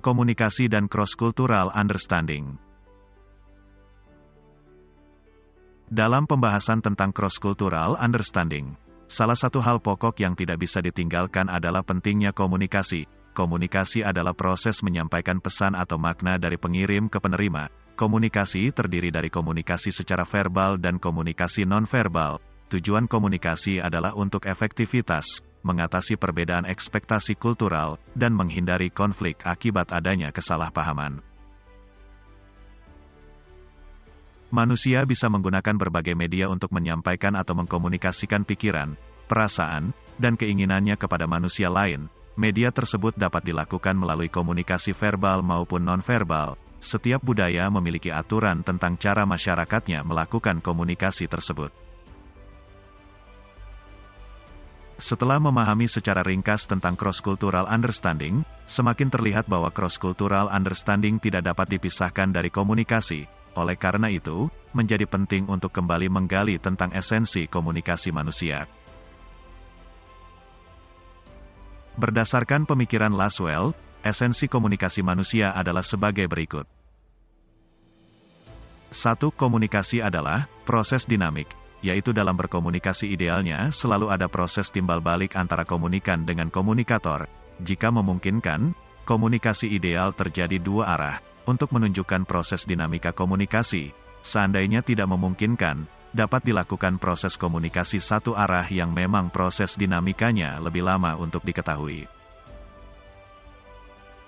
Komunikasi dan cross-cultural understanding. Dalam pembahasan tentang cross-cultural understanding, salah satu hal pokok yang tidak bisa ditinggalkan adalah pentingnya komunikasi. Komunikasi adalah proses menyampaikan pesan atau makna dari pengirim ke penerima. Komunikasi terdiri dari komunikasi secara verbal dan komunikasi non-verbal. Tujuan komunikasi adalah untuk efektivitas, mengatasi perbedaan ekspektasi kultural, dan menghindari konflik akibat adanya kesalahpahaman. Manusia bisa menggunakan berbagai media untuk menyampaikan atau mengkomunikasikan pikiran, perasaan, dan keinginannya kepada manusia lain. Media tersebut dapat dilakukan melalui komunikasi verbal maupun non-verbal. Setiap budaya memiliki aturan tentang cara masyarakatnya melakukan komunikasi tersebut. Setelah memahami secara ringkas tentang cross-cultural understanding, semakin terlihat bahwa cross-cultural understanding tidak dapat dipisahkan dari komunikasi. Oleh karena itu, menjadi penting untuk kembali menggali tentang esensi komunikasi manusia. Berdasarkan pemikiran Laswell, esensi komunikasi manusia adalah sebagai berikut. 1. Komunikasi adalah proses dinamik, yaitu dalam berkomunikasi idealnya selalu ada proses timbal balik antara komunikan dengan komunikator. Jika memungkinkan, komunikasi ideal terjadi dua arah, untuk menunjukkan proses dinamika komunikasi. Seandainya tidak memungkinkan, dapat dilakukan proses komunikasi satu arah yang memang proses dinamikanya lebih lama untuk diketahui.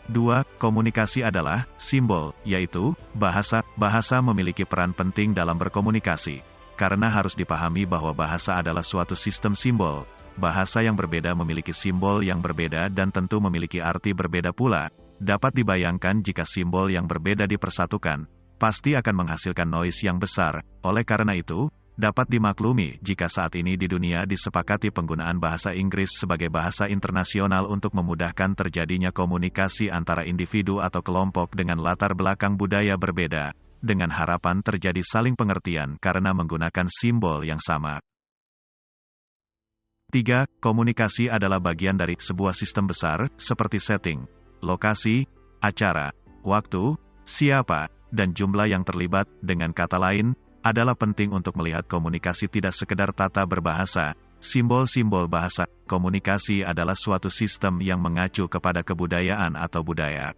2. Komunikasi adalah simbol, yaitu bahasa. Bahasa memiliki peran penting dalam berkomunikasi. Karena harus dipahami bahwa bahasa adalah suatu sistem simbol. Bahasa yang berbeda memiliki simbol yang berbeda dan tentu memiliki arti berbeda pula. Dapat dibayangkan jika simbol yang berbeda dipersatukan, pasti akan menghasilkan noise yang besar. Oleh karena itu, dapat dimaklumi jika saat ini di dunia disepakati penggunaan bahasa Inggris sebagai bahasa internasional untuk memudahkan terjadinya komunikasi antara individu atau kelompok dengan latar belakang budaya berbeda, dengan harapan terjadi saling pengertian karena menggunakan simbol yang sama. 3. Komunikasi adalah bagian dari sebuah sistem besar, seperti setting, lokasi, acara, waktu, siapa, dan jumlah yang terlibat. Dengan kata lain, adalah penting untuk melihat komunikasi tidak sekedar tata berbahasa, simbol-simbol bahasa. Komunikasi adalah suatu sistem yang mengacu kepada kebudayaan atau budaya.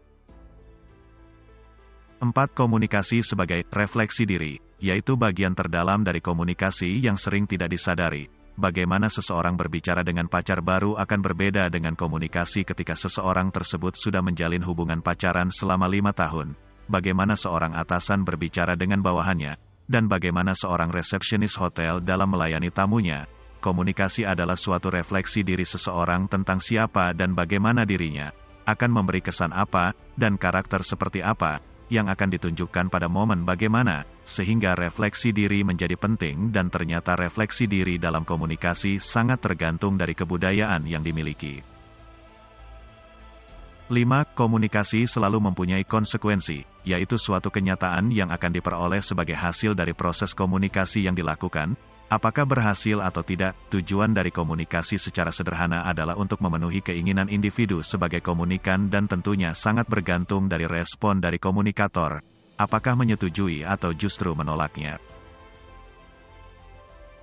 4. Komunikasi sebagai refleksi diri, yaitu bagian terdalam dari komunikasi yang sering tidak disadari. Bagaimana seseorang berbicara dengan pacar baru akan berbeda dengan komunikasi ketika seseorang tersebut sudah menjalin hubungan pacaran selama 5 tahun. Bagaimana seorang atasan berbicara dengan bawahannya, dan bagaimana seorang resepsionis hotel dalam melayani tamunya. Komunikasi adalah suatu refleksi diri seseorang tentang siapa dan bagaimana dirinya, akan memberi kesan apa, dan karakter seperti apa, yang akan ditunjukkan pada momen bagaimana, sehingga refleksi diri menjadi penting dan ternyata refleksi diri dalam komunikasi sangat tergantung dari kebudayaan yang dimiliki. 5. Komunikasi selalu mempunyai konsekuensi, yaitu suatu kenyataan yang akan diperoleh sebagai hasil dari proses komunikasi yang dilakukan. Apakah berhasil atau tidak, tujuan dari komunikasi secara sederhana adalah untuk memenuhi keinginan individu sebagai komunikan dan tentunya sangat bergantung dari respon dari komunikator, apakah menyetujui atau justru menolaknya.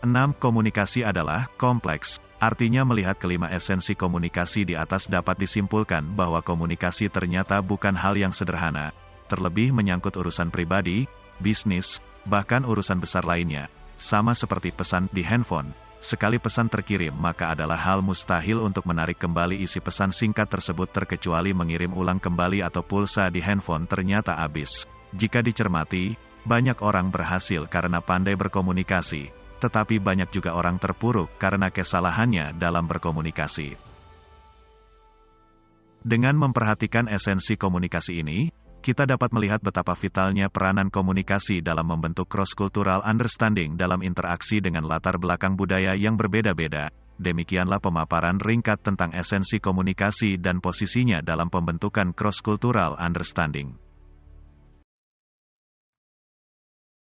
6. Komunikasi adalah kompleks, artinya melihat kelima esensi komunikasi di atas dapat disimpulkan bahwa komunikasi ternyata bukan hal yang sederhana, terlebih menyangkut urusan pribadi, bisnis, bahkan urusan besar lainnya. Sama seperti pesan di handphone, sekali pesan terkirim maka adalah hal mustahil untuk menarik kembali isi pesan singkat tersebut terkecuali mengirim ulang kembali atau pulsa di handphone ternyata habis. Jika dicermati, banyak orang berhasil karena pandai berkomunikasi, tetapi banyak juga orang terpuruk karena kesalahannya dalam berkomunikasi. Dengan memperhatikan esensi komunikasi ini, kita dapat melihat betapa vitalnya peranan komunikasi dalam membentuk cross-cultural understanding dalam interaksi dengan latar belakang budaya yang berbeda-beda. Demikianlah pemaparan ringkat tentang esensi komunikasi dan posisinya dalam pembentukan cross-cultural understanding.